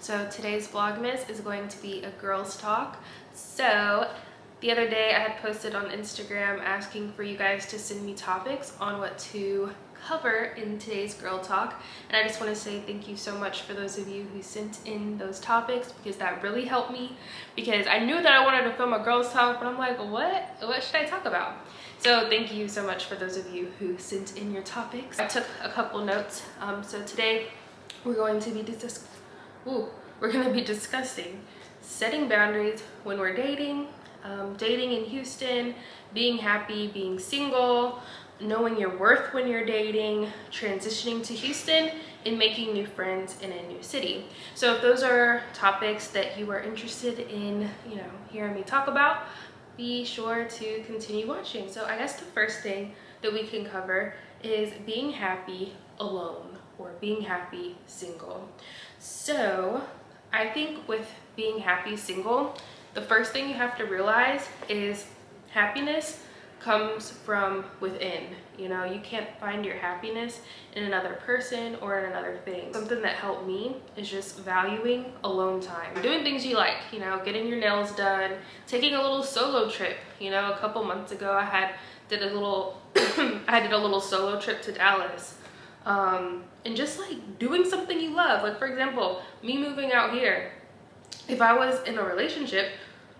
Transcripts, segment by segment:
So today's Vlogmas is going to be a girls talk. So the other day I had posted on Instagram asking for you guys to send me topics on what to cover in today's girl talk, and I just want to say thank you so much for those of you who sent in those topics, because that really helped me, because I knew that I wanted to film a girls talk, but I'm like, what should I talk about? So thank you so much for those of you who sent in your topics. I took a couple notes. So today we're going to be discussing setting boundaries when we're dating, dating in Houston, being happy, being single, knowing your worth when you're dating, transitioning to Houston, and making new friends in a new city. So if those are topics that you are interested in, hearing me talk about, be sure to continue watching. So I guess the first thing that we can cover is being happy alone or being happy single. So I think with being happy single, the first thing you have to realize is happiness comes from within. You can't find your happiness in another person or in another thing. Something that helped me is just valuing alone time, doing things you like, getting your nails done, taking a little solo trip. A couple months ago I did a little solo trip to Dallas, and just like doing something you love. Like, for example, me moving out here, if I was in a relationship,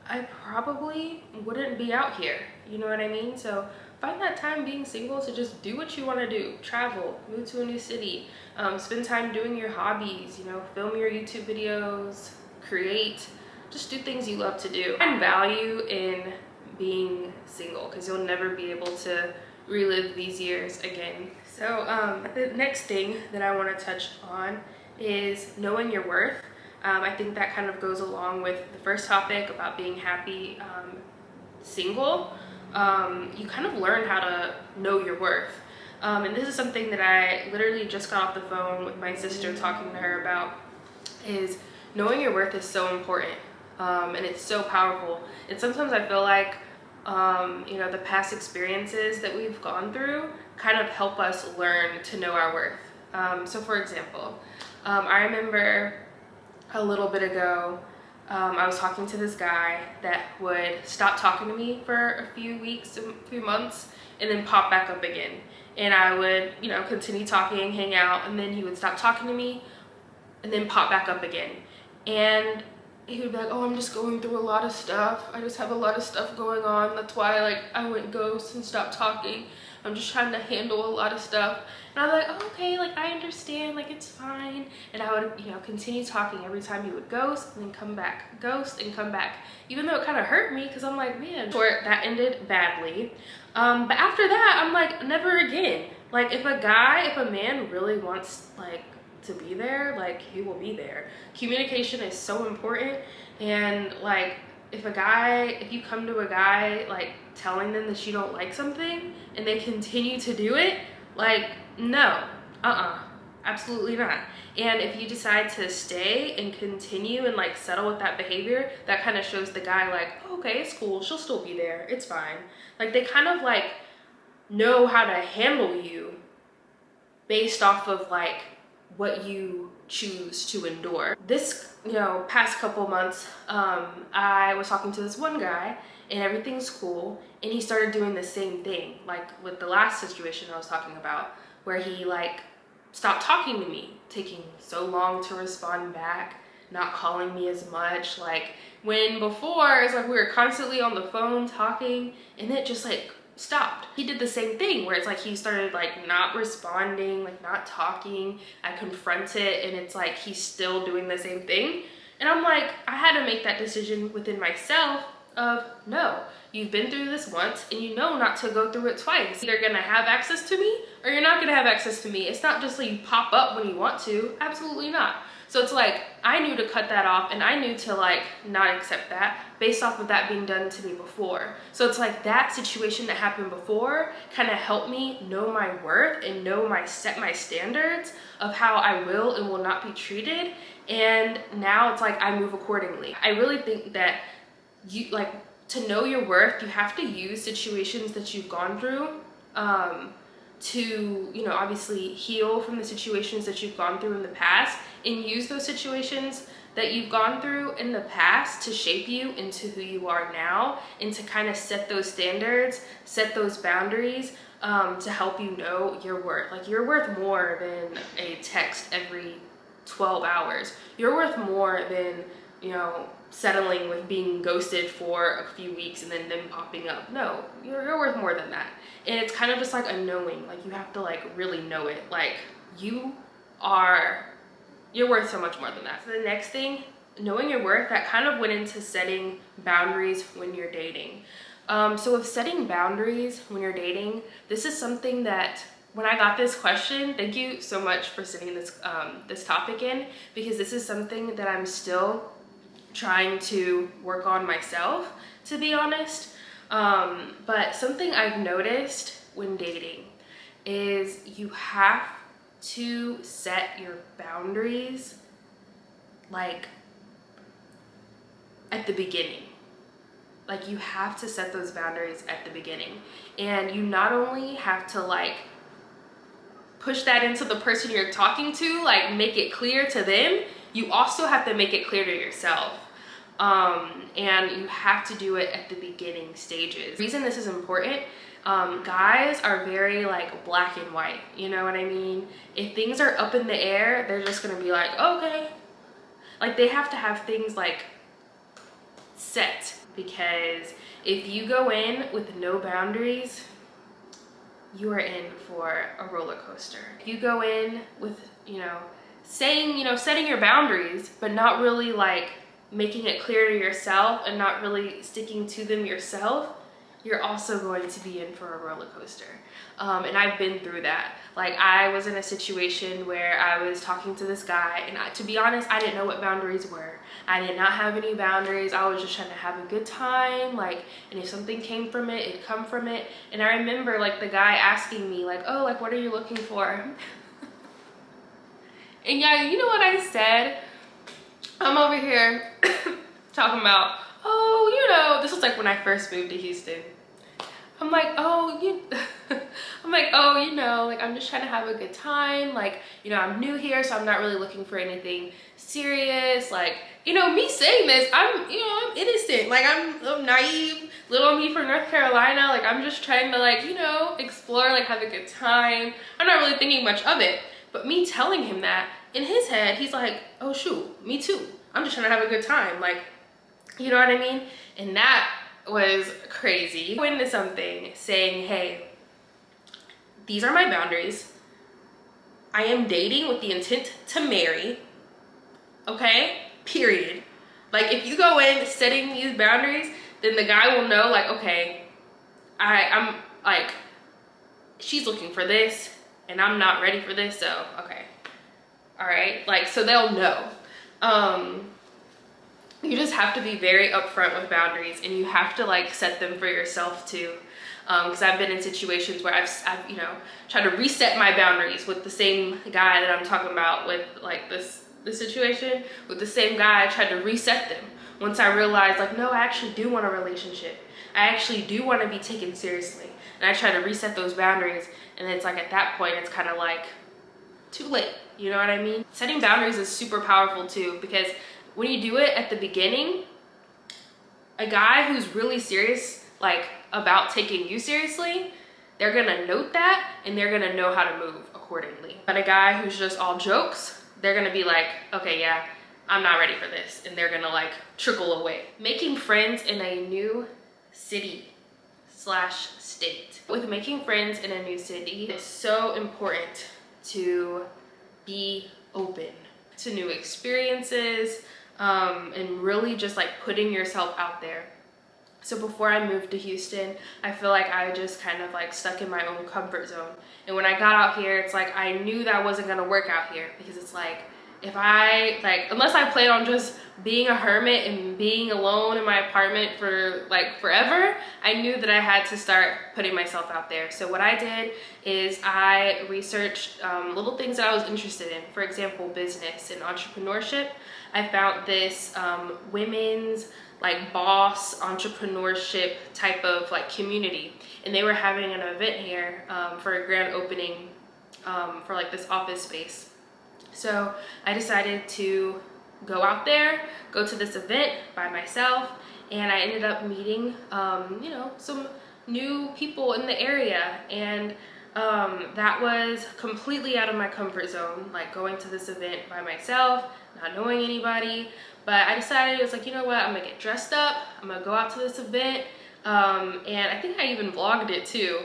I probably wouldn't be out here, you know what I mean? So find that time being single to just do what you want to do. Travel, move to a new city, spend time doing your hobbies, film your YouTube videos, create, just do things you love to do. Find value in being single, because you'll never be able to relive these years again. So the next thing that I want to touch on is knowing your worth. I think that kind of goes along with the first topic about being happy single. You kind of learn how to know your worth. And this is something that I literally just got off the phone with my sister talking to her about, is knowing your worth is so important, and it's so powerful. And sometimes I feel like the past experiences that we've gone through kind of help us learn to know our worth. So for example, I remember a little bit ago, I was talking to this guy that would stop talking to me for a few weeks, a few months, and then pop back up again. And I would, continue talking, hang out, and then he would stop talking to me and then pop back up again. And he would be like, oh, I'm just going through a lot of stuff. I just have a lot of stuff going on. That's why I went ghost and stopped talking. I'm just trying to handle a lot of stuff. And I was like, oh, okay, I understand, it's fine. And I would, continue talking every time he would ghost and then come back, ghost and come back. Even though it kind of hurt me, because I'm like, man, that ended badly. But after that, I'm like, never again. If a man really wants, to be there, he will be there. Communication is so important. And if you come to a guy telling them that you don't like something and they continue to do it, no, absolutely not. And if you decide to stay and continue and settle with that behavior, that kind of shows the guy okay, it's cool, she'll still be there, it's fine. They kind of know how to handle you based off of what you choose to endure. This past couple months, I was talking to this one guy and everything's cool, and he started doing the same thing with the last situation I was talking about, where he stopped talking to me, taking so long to respond back, not calling me as much. When before it's we were constantly on the phone talking, and it just stopped. He did the same thing where it's he started not responding, not talking. I confront it and it's he's still doing the same thing. And I'm I had to make that decision within myself of, no, you've been through this once and you know not to go through it twice. You're gonna have access to me or you're not gonna have access to me. It's not just you pop up when you want to. Absolutely not. So it's I knew to cut that off, and I knew to not accept that based off of that being done to me before. So it's that situation that happened before kind of helped me know my worth and set my standards of how I will and will not be treated. And now it's I move accordingly. I really think that you to know your worth, you have to use situations that you've gone through to, obviously heal from the situations that you've gone through in the past, and use those situations that you've gone through in the past to shape you into who you are now, and to kind of set those standards, set those boundaries, to help you know your worth. Like, you're worth more than a text every 12 hours. You're worth more than, you know, settling with being ghosted for a few weeks and then them popping up. No, you're worth more than that. And it's kind of just like a knowing. Like, you have to like really know it. Like, you're worth so much more than that. So the next thing, knowing your worth, that kind of went into setting boundaries when you're dating. So with setting boundaries when you're dating, this is something that when I got this question, thank you so much for sending this this topic in, because this is something that I'm still trying to work on myself, to be honest. But something I've noticed when dating is you have to set your boundaries like at the beginning. Like, you have to set those boundaries at the beginning. And you not only have to like push that into the person you're talking to, like make it clear to them, you also have to make it clear to yourself. And you have to do it at the beginning stages. The reason this is important, guys are very like black and white, you know what I mean? If things are up in the air, they're just gonna be like, okay. Like, they have to have things like set, because if you go in with no boundaries, you are in for a roller coaster. If you go in with, you know, saying, you know, setting your boundaries, but not really like making it clear to yourself and not really sticking to them yourself, you're also going to be in for a roller coaster. And I've been through that. Like, I was in a situation where I was talking to this guy, and to be honest, I didn't know what boundaries were. I did not have any boundaries. I was just trying to have a good time, like, and if something came from it, it'd come from it. And I remember like the guy asking me like, oh, like, what are you looking for? And yeah, you know what I said? I'm over here talking about, oh, you know, this was like when I first moved to Houston. I'm like, oh, I'm like, oh, you know, like, I'm just trying to have a good time. Like, you know, I'm new here, so I'm not really looking for anything serious. Like, you know, me saying this, I'm innocent. Like, I'm naive, little me from North Carolina. Like, I'm just trying to, like, you know, explore, like, have a good time. I'm not really thinking much of it. But me telling him that, in his head, he's like, oh, shoot, me too. I'm just trying to have a good time. Like, you know what I mean? And that was crazy. You go into something saying, hey, these are my boundaries. I am dating with the intent to marry. Okay? Period. Like, if you go in setting these boundaries, then the guy will know, like, okay, I'm like, she's looking for this and I'm not ready for this, so okay. All right, like, so they'll know. You just have to be very upfront with boundaries, and you have to like set them for yourself too. Because I've been in situations where I've you know, tried to reset my boundaries with the same guy that I'm talking about with like this situation. With the same guy, I tried to reset them once I realized, like, no, I actually do want a relationship. I actually do want to be taken seriously. And I try to reset those boundaries, and it's like at that point, it's kind of like too late. You know what I mean? Setting boundaries is super powerful too, because when you do it at the beginning, a guy who's really serious, like, about taking you seriously, they're gonna note that and they're gonna know how to move accordingly. But a guy who's just all jokes, they're gonna be like, okay, yeah, I'm not ready for this. And they're gonna like trickle away. Making friends in a new city / state. With making friends in a new city, it's so important to be open to new experiences, and really just like putting yourself out there. So before I moved to Houston, I feel like I just kind of like stuck in my own comfort zone. And when I got out here, it's like I knew that wasn't gonna work out here, because it's like, if I like, unless I plan on just being a hermit and being alone in my apartment for like forever, I knew that I had to start putting myself out there. So what I did is I researched little things that I was interested in. For example, business and entrepreneurship. I found this women's like boss entrepreneurship type of like community, and they were having an event here for a grand opening for like this office space. So I decided to go out there, go to this event by myself, and I ended up meeting, you know, some new people in the area, and that was completely out of my comfort zone, like going to this event by myself, not knowing anybody. But I decided, it was like, you know what, I'm gonna get dressed up, I'm gonna go out to this event, and I think I even vlogged it too.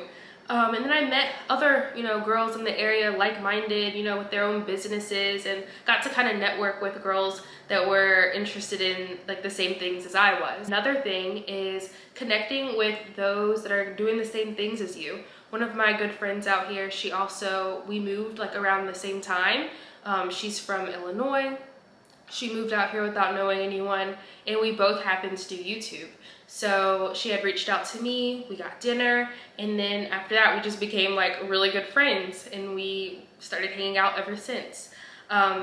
And then I met other, you know, girls in the area, like-minded, you know, with their own businesses, and got to kind of network with girls that were interested in like the same things as I was. Another thing is connecting with those that are doing the same things as you. One of my good friends out here, we moved like around the same time. She's from Illinois. She moved out here without knowing anyone, and we both happened to do YouTube. So she had reached out to me, we got dinner, and then after that we just became like really good friends, and we started hanging out ever since.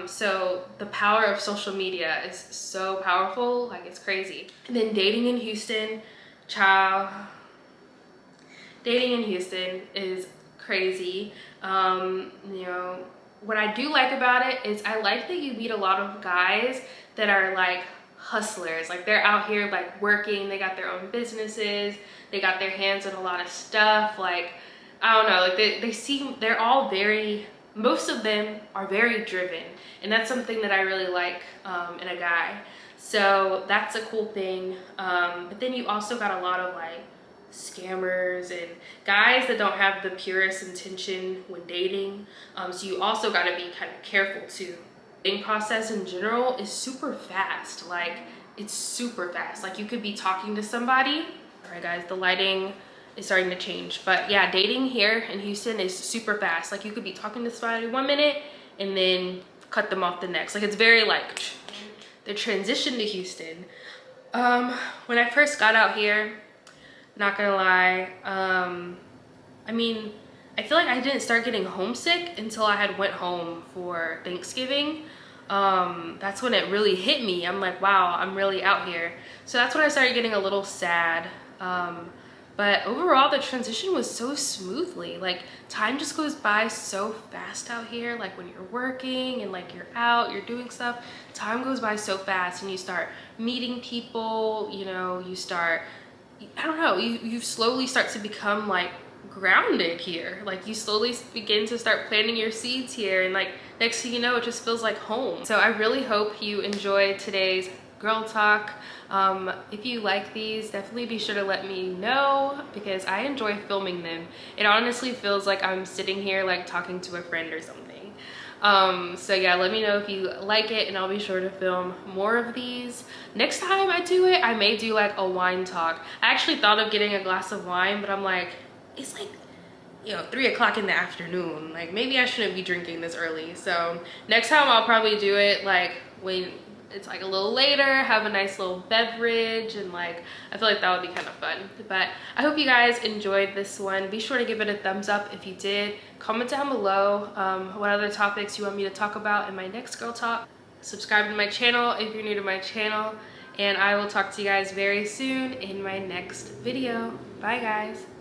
So the power of social media is so powerful, like it's crazy. And then dating in Houston, child, dating in Houston is crazy. You know, what I do like about it is I like that you meet a lot of guys that are like hustlers. Like they're out here like working, they got their own businesses, they got their hands on a lot of stuff. Like, I don't know, like they're all most of them are very driven. And that's something that I really like in a guy. So that's a cool thing. But then you also got a lot of like scammers and guys that don't have the purest intention when dating. So you also got to be kind of careful too. The dating process in general is super fast. Like it's super fast. Like you could be talking to somebody. All right guys, the lighting is starting to change, but yeah, dating here in Houston is super fast. Like you could be talking to somebody 1 minute and then cut them off the next. Like it's very like the transition to Houston. When I first got out here, not gonna lie, I mean, I feel like I didn't start getting homesick until I had went home for Thanksgiving. That's when it really hit me. I'm like, wow, I'm really out here. So that's when I started getting a little sad. But overall, the transition was so smoothly. Like time just goes by so fast out here. Like when you're working and like you're out, you're doing stuff, time goes by so fast, and you start meeting people, you know, you start, I don't know, you slowly start to become like grounded here. Like you slowly begin to start planting your seeds here, and like next thing you know, it just feels like home. So I really hope you enjoyed today's girl talk. If you like these, definitely be sure to let me know, because I enjoy filming them. It honestly feels like I'm sitting here like talking to a friend or something. So yeah, let me know if you like it, and I'll be sure to film more of these. Next time I do it, I may do like a wine talk. I actually thought of getting a glass of wine, but I'm like, it's like, you know, 3 o'clock in the afternoon. Like maybe I shouldn't be drinking this early. So next time I'll probably do it like when it's like a little later, have a nice little beverage, and like I feel like that would be kind of fun. But I hope you guys enjoyed this one. Be sure to give it a thumbs up if you did. Comment down below what other topics you want me to talk about in my next girl talk. Subscribe to my channel if you're new to my channel, and I will talk to you guys very soon in my next video. Bye guys.